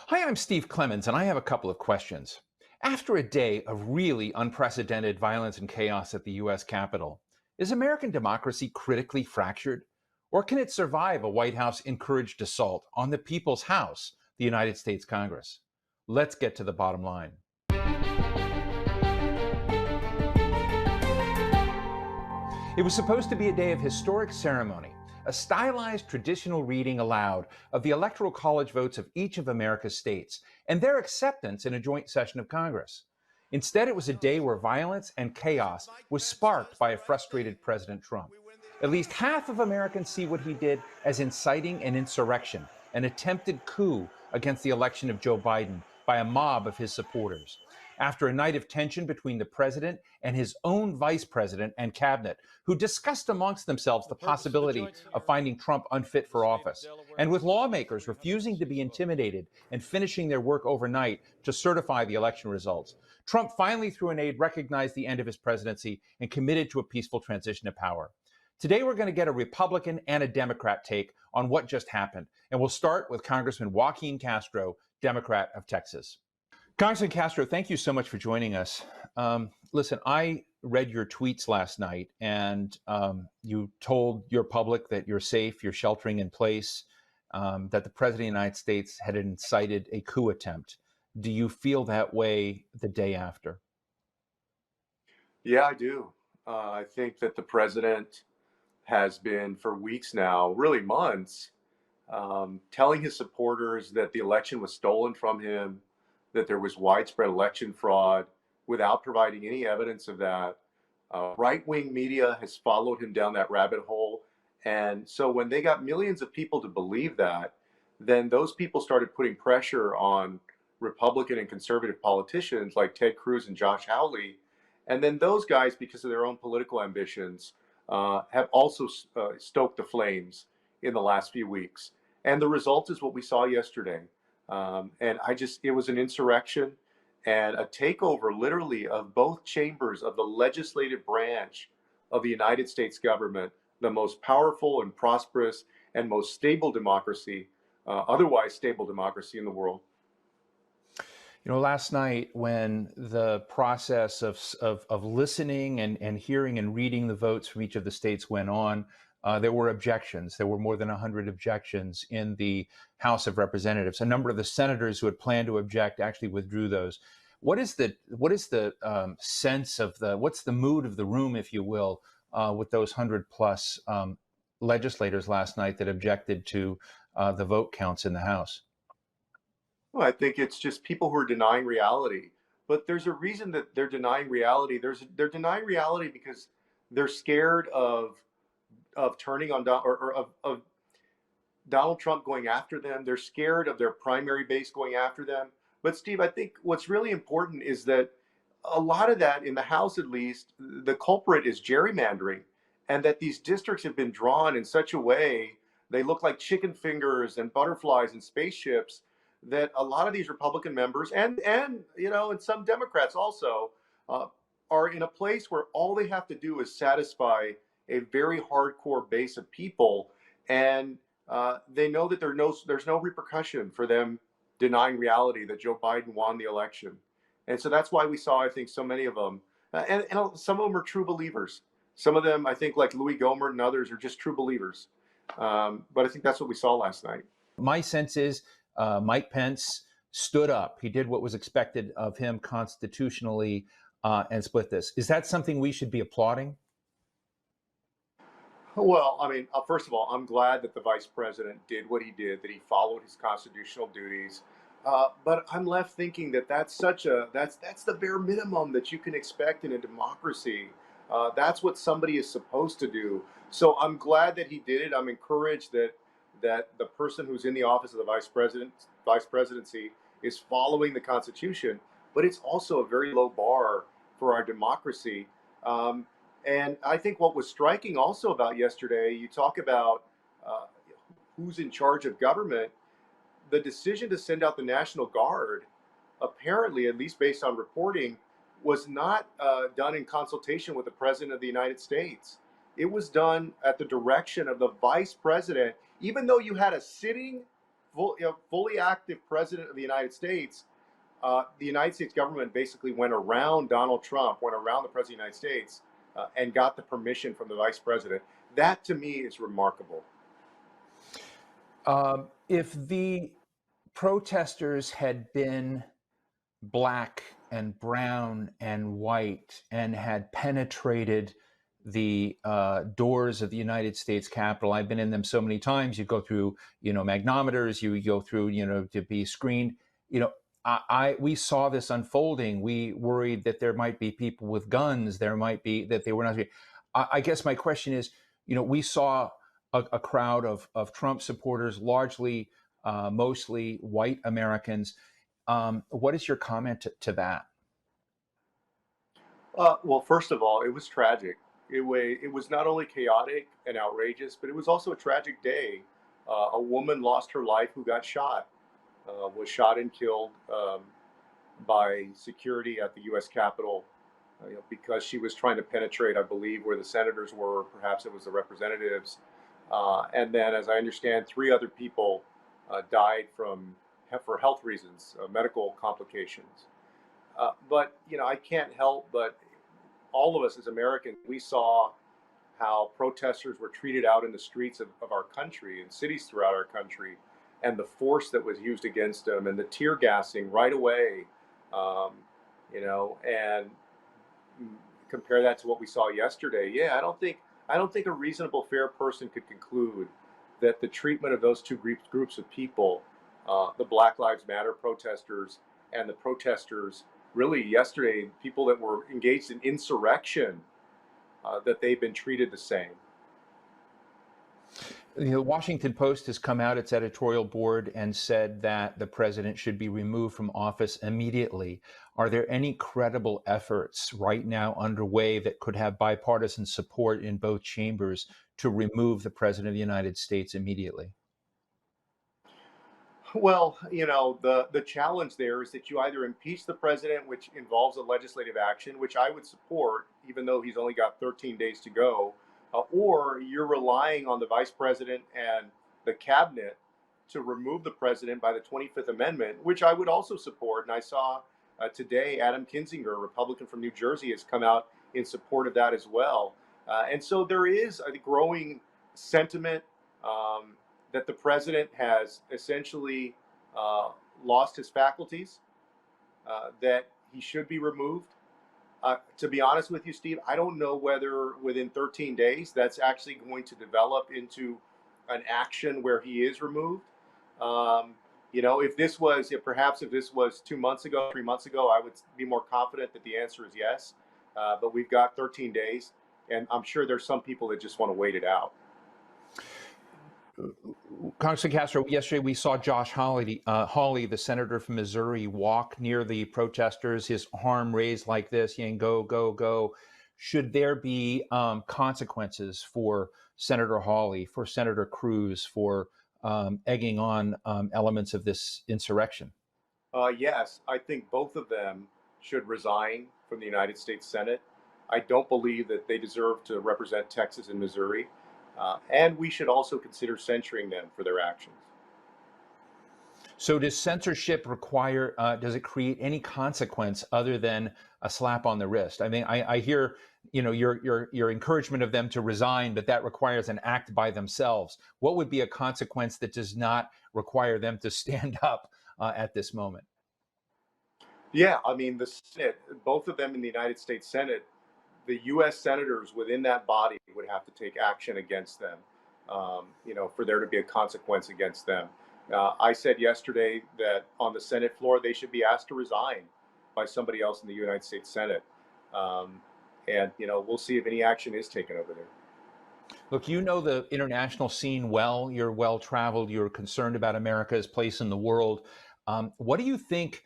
Hi, I'm Steve Clemons, and I have a couple of questions. After a day of really unprecedented violence and chaos at the U.S. Capitol, is American democracy critically fractured? Or can it survive a White House encouraged assault on the people's House, the United States Congress? Let's get to the bottom line. It was supposed to be a day of historic ceremony, a stylized traditional reading aloud of the Electoral College votes of each of America's states and their acceptance in a joint session of Congress. Instead, it was a day where violence and chaos was sparked by a frustrated President Trump. At least half of Americans see what he did as inciting an insurrection, an attempted coup against the election of Joe Biden by a mob of his supporters. After a night of tension between the president and his own vice president and cabinet, who discussed amongst themselves the possibility of finding Trump unfit for office, and with lawmakers refusing to be intimidated and finishing their work overnight to certify the election results, Trump finally, through an aide, recognized the end of his presidency and committed to a peaceful transition of power. Today, we're going to get a Republican and a Democrat take on what just happened, and we'll start with Congressman Joaquin Castro, Democrat of Texas. Congressman Castro, thank you so much for joining us. Listen, I read your tweets last night, and you told your public that you're safe, you're sheltering in place, that the President of the United States had incited a coup attempt. Do you feel that way the day after? Yeah, I do. I think that the president has been for weeks now, really months, telling his supporters that the election was stolen from him, that there was widespread election fraud without providing any evidence of that. Right wing media has followed him down that rabbit hole. And so when they got millions of people to believe that, then those people started putting pressure on Republican and conservative politicians like Ted Cruz and Josh Hawley. And then those guys, because of their own political ambitions, have also stoked the flames in the last few weeks. And the result is what we saw yesterday. It was an insurrection and a takeover, literally, of both chambers of the legislative branch of the United States government, the most powerful and prosperous and most stable democracy, otherwise stable democracy in the world. You know, last night when the process of listening and hearing and reading the votes from each of the states went on, there were objections. There were more than 100 objections in the House of Representatives. A number of the senators who had planned to object actually withdrew those. What is the sense of what's the mood of the room, if you will, with those 100 plus legislators last night that objected to the vote counts in the House? Well, I think it's just people who are denying reality. But there's a reason that they're denying reality. They're denying reality because they're scared of turning on of Donald Trump going after them. They're scared of their primary base going after them. But Steve, I think what's really important is that a lot of that in the House, at least, the culprit is gerrymandering, and that these districts have been drawn in such a way they look like chicken fingers and butterflies and spaceships that a lot of these Republican members and some Democrats also uh, are in a place where all they have to do is satisfy a very hardcore base of people, and they know that there's no repercussion for them denying reality that Joe Biden won the election. And so that's why we saw, I think, so many of them, and some of them are true believers. Some of them, I think, like Louis Gohmert and others, are just true believers. But I think that's what we saw last night. My sense is Mike Pence stood up. He did what was expected of him constitutionally and split this. Is that something we should be applauding? Well, I mean, first of all, I'm glad that the vice president did what he did, that he followed his constitutional duties. But I'm left thinking that that's the bare minimum that you can expect in a democracy. That's what somebody is supposed to do. So I'm glad that he did it. I'm encouraged that the person who's in the office of the vice presidency is following the Constitution. But it's also a very low bar for our democracy. Um, and I think what was striking also about yesterday, you talk about uh, who's in charge of government. The decision to send out the National Guard, apparently, at least based on reporting, was not done in consultation with the President of the United States. It was done at the direction of the Vice President, even though you had a sitting fully active president of the United States government basically went around Donald Trump, went around the president of the United States, and got the permission from the vice president. That to me is remarkable. If the protesters had been black and brown and white and had penetrated the doors of the United States Capitol. I've been in them so many times. You go through, magnometers. You go through, to be screened. We saw this unfolding. We worried that there might be people with guns. There might be that they were not. I guess my question is, we saw a crowd of Trump supporters, largely, mostly white Americans. What is your comment to that? Well, first of all, it was tragic. It was not only chaotic and outrageous, but it was also a tragic day. A woman lost her life who got shot, was shot and killed by security at the U.S. Capitol because she was trying to penetrate, I believe, where the senators were. Perhaps it was the representatives. And then, as I understand, 3 other people died for health reasons, medical complications. But I can't help but all of us as Americans, we saw how protesters were treated out in the streets of our country and cities throughout our country, and the force that was used against them, and the tear gassing right away, and compare that to what we saw yesterday. Yeah, I don't think a reasonable, fair person could conclude that the treatment of those two groups of people, the Black Lives Matter protesters and the protesters, really yesterday, people that were engaged in insurrection, that they've been treated the same. The Washington Post has come out, its editorial board, and said that the president should be removed from office immediately. Are there any credible efforts right now underway that could have bipartisan support in both chambers to remove the president of the United States immediately? Well, the challenge there is that you either impeach the president, which involves a legislative action, which I would support, even though he's only got 13 days to go, or you're relying on the vice president and the cabinet to remove the president by the 25th Amendment, which I would also support. And I saw today Adam Kinzinger, a Republican from New Jersey, has come out in support of that as well. And so there is a growing sentiment that the president has essentially lost his faculties, that he should be removed. To be honest with you, Steve, I don't know whether within 13 days that's actually going to develop into an action where he is removed. If this was 2 months ago, 3 months ago, I would be more confident that the answer is yes. But we've got 13 days, and I'm sure there's some people that just want to wait it out. Congressman Castro, yesterday we saw Josh Hawley, the senator from Missouri, walk near the protesters, his arm raised like this, saying, "Go, go, go." Should there be consequences for Senator Hawley, for Senator Cruz, for egging on elements of this insurrection? Yes, I think both of them should resign from the United States Senate. I don't believe that they deserve to represent Texas and Missouri. And we should also consider censuring them for their actions. So does censorship require, does it create any consequence other than a slap on the wrist? I mean, I hear, your encouragement of them to resign, but that requires an act by themselves. What would be a consequence that does not require them to stand up at this moment? Yeah, I mean, the Senate, both of them in the United States Senate, the U.S. senators within that body would have to take action against them, for there to be a consequence against them. I said yesterday that on the Senate floor, they should be asked to resign by somebody else in the United States Senate. And we'll see if any action is taken over there. Look, you know the international scene well. You're well traveled. You're concerned about America's place in the world. What do you think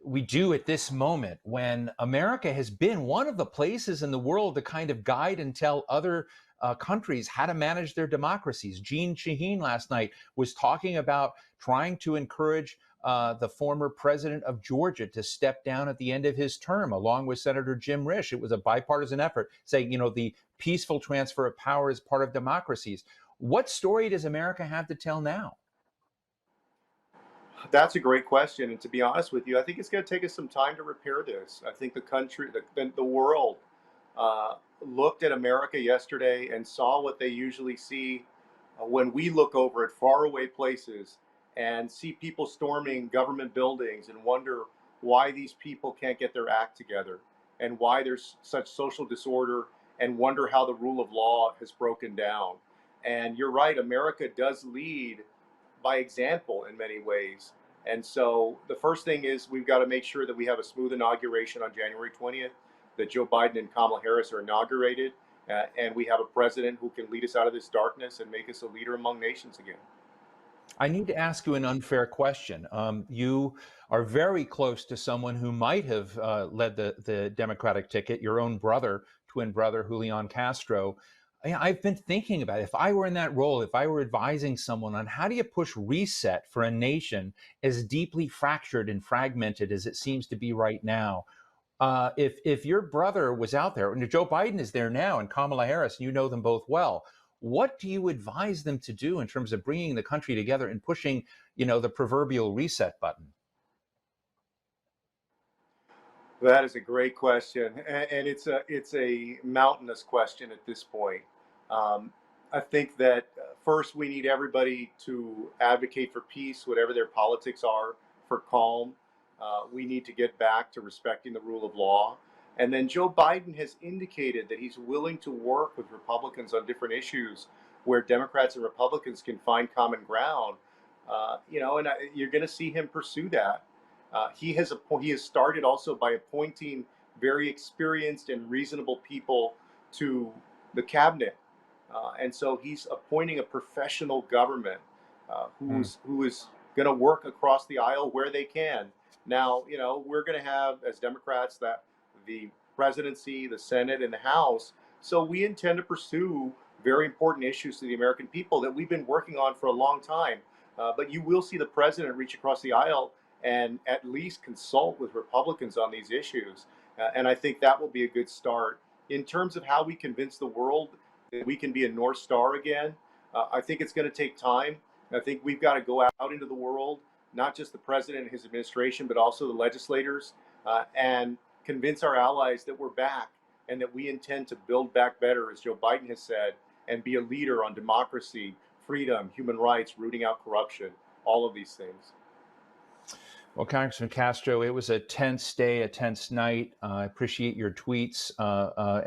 we do at this moment when America has been one of the places in the world to kind of guide and tell other countries how to manage their democracies? Jeanne Shaheen last night was talking about trying to encourage the former president of Georgia to step down at the end of his term, along with Senator Jim Risch. It was a bipartisan effort saying, the peaceful transfer of power is part of democracies. What story does America have to tell now? That's a great question. And to be honest with you, I think it's going to take us some time to repair this. I think the country, the world, looked at America yesterday and saw what they usually see when we look over at faraway places and see people storming government buildings and wonder why these people can't get their act together and why there's such social disorder and wonder how the rule of law has broken down. And you're right, America does lead by example in many ways. And so the first thing is we've got to make sure that we have a smooth inauguration on January 20th, that Joe Biden and Kamala Harris are inaugurated, and we have a president who can lead us out of this darkness and make us a leader among nations again. I need to ask you an unfair question. You are very close to someone who might have led the Democratic ticket, your own brother, twin brother, Julian Castro. I've been thinking about it. If I were in that role, if I were advising someone on how do you push reset for a nation as deeply fractured and fragmented as it seems to be right now, if your brother was out there, and Joe Biden is there now, and Kamala Harris, and you know them both well, what do you advise them to do in terms of bringing the country together and pushing, the proverbial reset button? That is a great question, and it's a mountainous question at this point. Um, I think that first we need everybody to advocate for peace, whatever their politics are, for calm. We need to get back to respecting the rule of law. And then Joe Biden has indicated that he's willing to work with Republicans on different issues where Democrats and Republicans can find common ground. You're going to see him pursue that. He has started also by appointing very experienced and reasonable people to the cabinet, and so he's appointing a professional government who is going to work across the aisle where they can. Now, we're going to have as Democrats that the presidency, the Senate, and the House. So we intend to pursue very important issues to the American people that we've been working on for a long time. But you will see the president reach across the aisle and at least consult with Republicans on these issues. And I think that will be a good start. In terms of how we convince the world that we can be a North Star again, I think it's going to take time. I think we've got to go out into the world, not just the president and his administration, but also the legislators, and convince our allies that we're back and that we intend to build back better, as Joe Biden has said, and be a leader on democracy, freedom, human rights, rooting out corruption, all of these things. Well, Congressman Castro, it was a tense day, a tense night. I appreciate your tweets.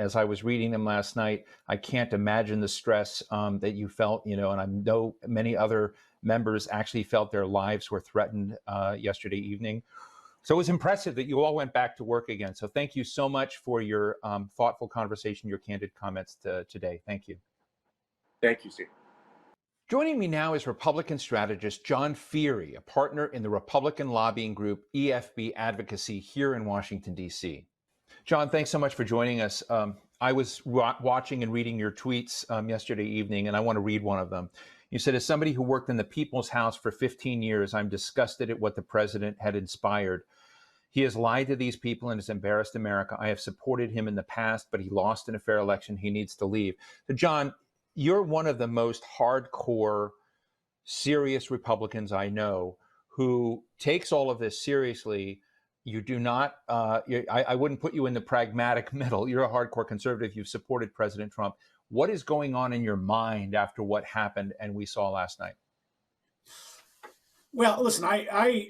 As I was reading them last night, I can't imagine the stress that you felt, and I know many other members actually felt their lives were threatened yesterday evening. So it was impressive that you all went back to work again. So thank you so much for your thoughtful conversation, your candid comments today. Thank you. Thank you, Steve. Joining me now is Republican strategist John Feehery, a partner in the Republican lobbying group EFB Advocacy here in Washington, D.C. John, thanks so much for joining us. I was watching and reading your tweets yesterday evening, and I want to read one of them. You said, as somebody who worked in the People's House for 15 years, I'm disgusted at what the president had inspired. He has lied to these people and has embarrassed America. I have supported him in the past, but he lost in a fair election. He needs to leave. So, John, you're one of the most hardcore, serious Republicans I know who takes all of this seriously. You do not, I wouldn't put you in the pragmatic middle. You're a hardcore conservative. You've supported President Trump. What is going on in your mind after what happened and we saw last night? Well, listen, I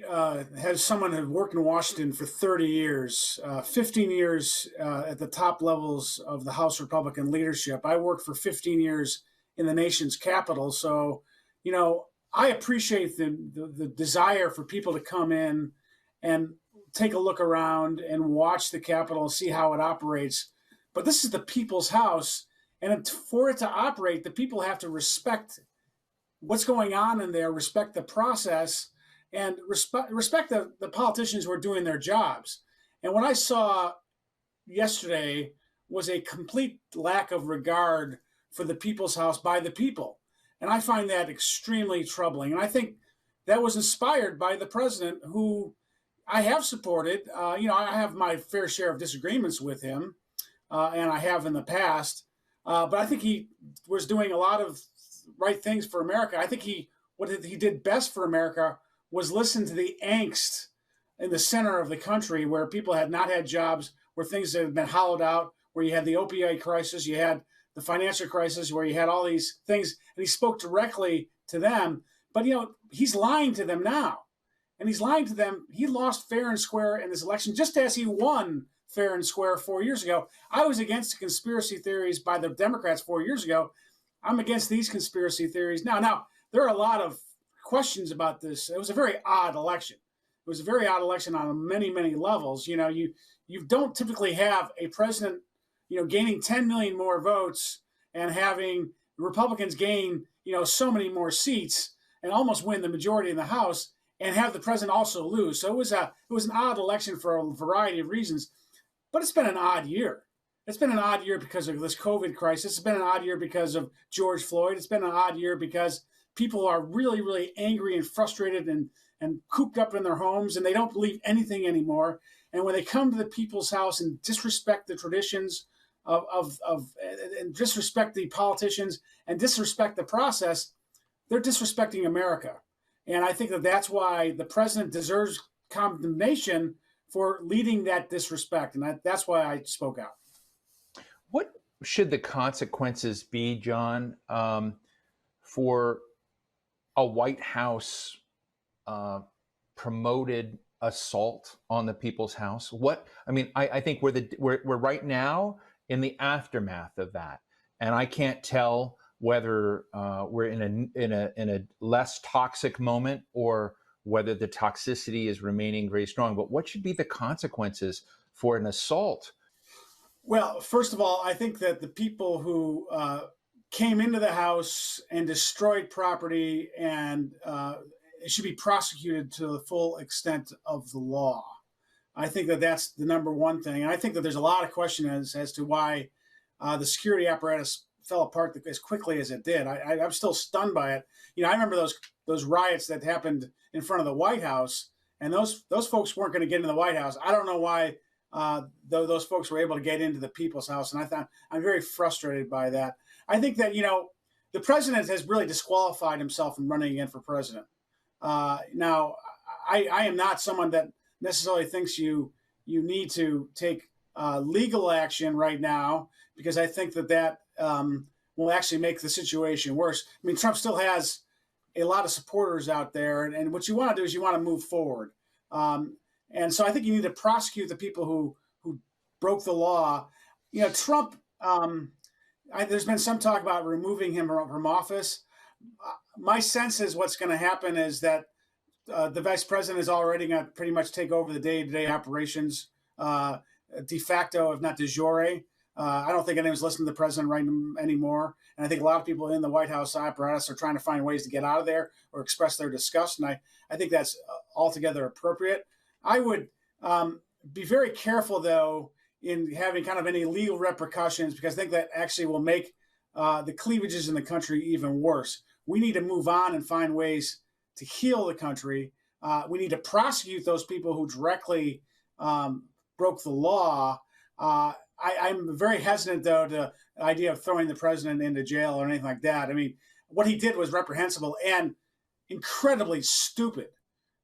as someone who worked in Washington for 30 years, 15 years at the top levels of the House Republican leadership. I worked for 15 years in the nation's capital. So, I appreciate the desire for people to come in and take a look around and watch the Capitol and see how it operates. But this is the people's house. And for it to operate, the people have to respect what's going on in there, respect the process, and respect the politicians who are doing their jobs. And what I saw yesterday was a complete lack of regard for the people's house by the people. And I find that extremely troubling. And I think that was inspired by the president, who I have supported. I have my fair share of disagreements with him, and I have in the past. But I think he was doing a lot of right things for America. I think what he did best for America was listen to the angst in the center of the country where people had not had jobs, where things had been hollowed out, where you had the opioid crisis, you had the financial crisis, where you had all these things, and he spoke directly to them. But, he's lying to them now. And he's lying to them. He lost fair and square in this election, just as he won fair and square 4 years ago. I was against the conspiracy theories by the Democrats 4 years ago. I'm against these conspiracy theories now. Now, there are a lot of questions about this. It was a very odd election. It was a very odd election on many, many levels. You don't typically have a president, gaining 10 million more votes and having Republicans gain, so many more seats and almost win the majority in the House and have the president also lose. So it was an odd election for a variety of reasons, but it's been an odd year. It's been an odd year because of this COVID crisis. It's been an odd year because of George Floyd. It's been an odd year because people are really, really angry and frustrated and cooped up in their homes, and they don't believe anything anymore. And when they come to the people's house and disrespect the traditions and disrespect the politicians and disrespect the process, they're disrespecting America. And I think that's why the president deserves condemnation for leading that disrespect. And that's why I spoke out. What should the consequences be, John, for a White House promoted assault on the people's house? I think we're right now in the aftermath of that, and I can't tell whether we're in a less toxic moment or whether the toxicity is remaining very strong. But what should be the consequences for an assault? Well, first of all, I think that the people who came into the house and destroyed property and should be prosecuted to the full extent of the law. I think that that's the number one thing. And I think that there's a lot of questions as to why the security apparatus fell apart as quickly as it did. I'm still stunned by it. I remember those riots that happened in front of the White House, and those folks weren't going to get into the White House. I don't know why those folks were able to get into the people's house, and I'm very frustrated by that. I think that the president has really disqualified himself from running again for president. Now, I am not someone that necessarily thinks you need to take legal action right now, because I think that will actually make the situation worse. I mean, Trump still has a lot of supporters out there, and what you want to do is you want to move forward. And so I think you need to prosecute the people who broke the law. Trump, there's been some talk about removing him from office. My sense is what's going to happen is that the vice president is already going to pretty much take over the day-to-day operations de facto, if not de jure. I don't think anyone's listening to the president right anymore. And I think a lot of people in the White House apparatus are trying to find ways to get out of there or express their disgust. And I think that's altogether appropriate. I would be very careful, though, in having kind of any legal repercussions, because I think that actually will make the cleavages in the country even worse. We need to move on and find ways to heal the country. We need to prosecute those people who directly broke the law. I'm very hesitant, though, to the idea of throwing the president into jail or anything like that. I mean, what he did was reprehensible and incredibly stupid.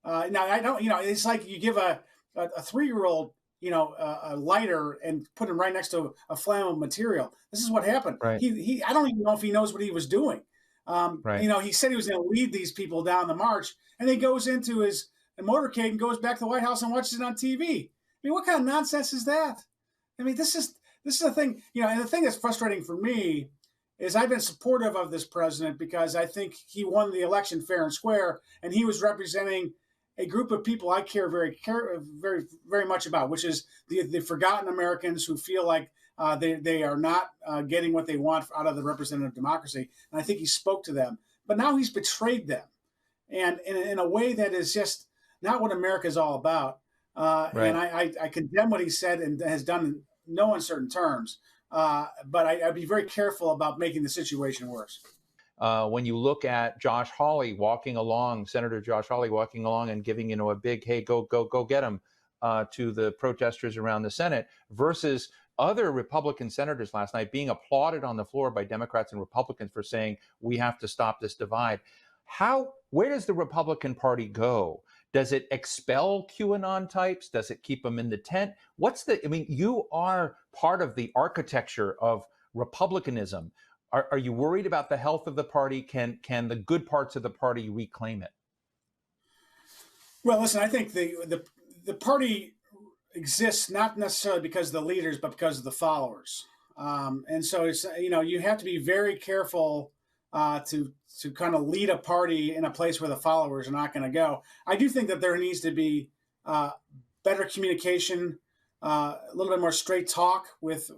Now, I don't, it's like you give a 3-year-old, a lighter and put him right next to a flammable material. This is what happened. Right. I don't even know if he knows what he was doing. Right. He said he was going to lead thise people down the march, and he goes into his motorcade and goes back to the White House and watches it on TV. I mean, what kind of nonsense is that? I mean, this is the thing, and the thing that's frustrating for me is I've been supportive of this president because I think he won the election fair and square, and he was representing a group of people I care very, very much about, which is the forgotten Americans who feel like they are not getting what they want out of the representative democracy. And I think he spoke to them. But now he's betrayed them, and in a way that is just not what America is all about. Right. And I condemn what he said and has done in no uncertain terms. But I'd be very careful about making the situation worse. When you look at Josh Hawley walking along, Senator Josh Hawley walking along and giving, a big, hey, go get him to the protesters around the Senate versus other Republican senators last night being applauded on the floor by Democrats and Republicans for saying we have to stop this divide. Where does the Republican Party go? Does it expel QAnon types? Does it keep them in the tent? You are part of the architecture of republicanism. Are you worried about the health of the party? Can the good parts of the party reclaim it? Well, listen, I think the party exists not necessarily because of the leaders, but because of the followers. And so it's, you have to be very careful to kind of lead a party in a place where the followers are not going to go. I do think that there needs to be better communication, a little bit more straight talk with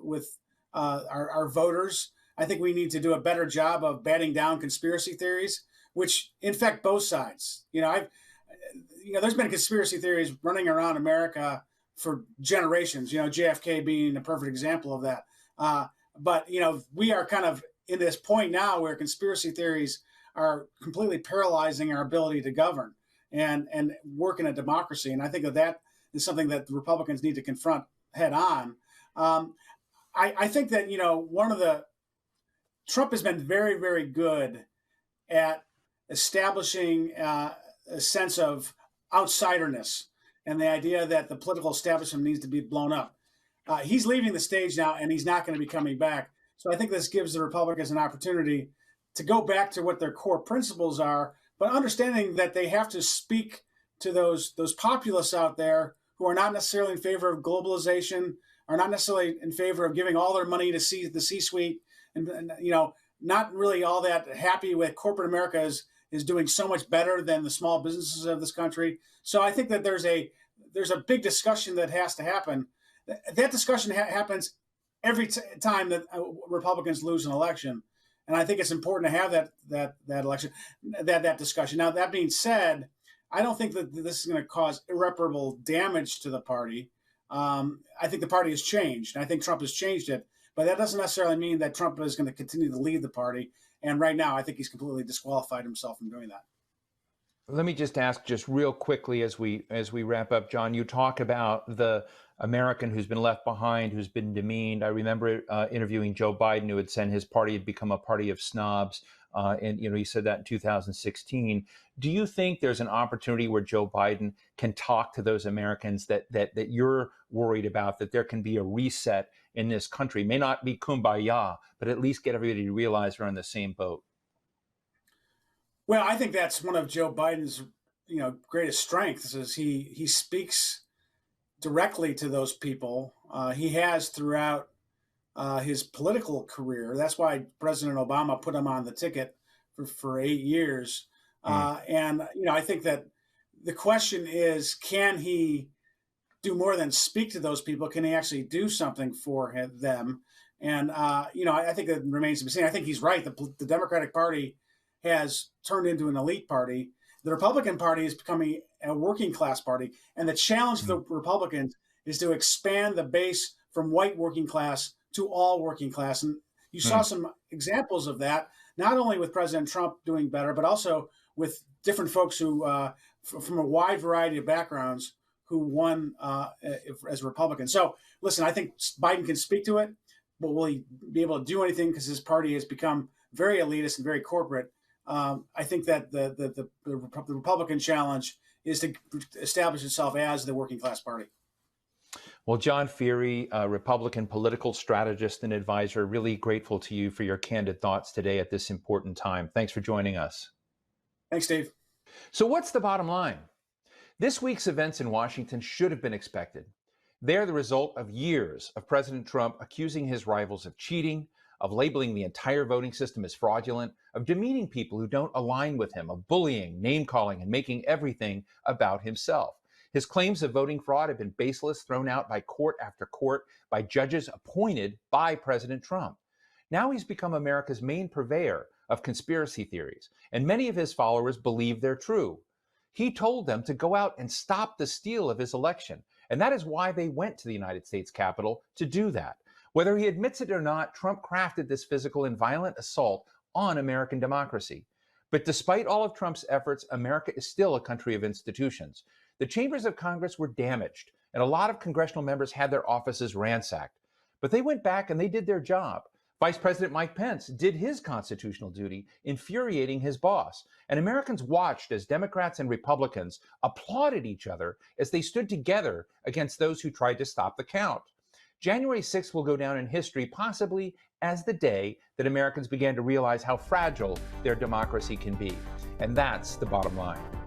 our voters. I think we need to do a better job of batting down conspiracy theories, which infect both sides. There's been conspiracy theories running around America for generations. JFK being a perfect example of that. But we are kind of in this point now where conspiracy theories are completely paralyzing our ability to govern and work in a democracy. And I think that is something that the Republicans need to confront head on. I think that, Trump has been very, very good at establishing a sense of outsiderness and the idea that the political establishment needs to be blown up. He's leaving the stage now, and he's not going to be coming back. So I think this gives the Republicans an opportunity to go back to what their core principles are, but understanding that they have to speak to those populists out there who are not necessarily in favor of globalization, are not necessarily in favor of giving all their money to the C-suite, and not really all that happy with corporate America is doing so much better than the small businesses of this country. So I think that there's a big discussion that has to happen. That discussion happens every time that Republicans lose an election, and I think it's important to have that election, that discussion. Now, that being said, I don't think that this is going to cause irreparable damage to the party. I think the party has changed. I think Trump has changed it, but that doesn't necessarily mean that Trump is going to continue to lead the party. And right now, I think he's completely disqualified himself from doing that. Let me just ask just real quickly as we wrap up, John, you talk about the American who's been left behind, who's been demeaned. I remember interviewing Joe Biden, who had said his party had become a party of snobs. And he said that in 2016. Do you think there's an opportunity where Joe Biden can talk to those Americans that you're worried about, that there can be a reset in this country? It may not be kumbaya, but at least get everybody to realize they're on the same boat. Well, I think that's one of Joe Biden's, greatest strengths is he speaks directly to those people. He has throughout his political career. That's why President Obama put him on the ticket for 8 years. And I think that the question is, can he do more than speak to those people? Can he actually do something for them? And I think that remains to be seen. I think he's right. The Democratic Party has turned into an elite party. The Republican Party is becoming a working class party. And the challenge for the Republicans is to expand the base from white working class to all working class. And you saw some examples of that, not only with President Trump doing better, but also with different folks who, from a wide variety of backgrounds, who won as Republicans. So, listen, I think Biden can speak to it, but will he be able to do anything because his party has become very elitist and very corporate? I think that the Republican challenge is to establish itself as the working class party. Well, John Feehery, a Republican political strategist and advisor, really grateful to you for your candid thoughts today at this important time. Thanks for joining us. Thanks, Steve. So what's the bottom line? This week's events in Washington should have been expected. They're the result of years of President Trump accusing his rivals of cheating, of labeling the entire voting system as fraudulent, of demeaning people who don't align with him, of bullying, name-calling, and making everything about himself. His claims of voting fraud have been baseless, thrown out by court after court, by judges appointed by President Trump. Now he's become America's main purveyor of conspiracy theories, and many of his followers believe they're true. He told them to go out and stop the steal of his election, and that is why they went to the United States Capitol to do that. Whether he admits it or not, Trump crafted this physical and violent assault on American democracy. But despite all of Trump's efforts, America is still a country of institutions. The chambers of Congress were damaged, and a lot of congressional members had their offices ransacked. But they went back and they did their job. Vice President Mike Pence did his constitutional duty, infuriating his boss. And Americans watched as Democrats and Republicans applauded each other as they stood together against those who tried to stop the count. January 6th will go down in history possibly as the day that Americans began to realize how fragile their democracy can be. And that's the bottom line.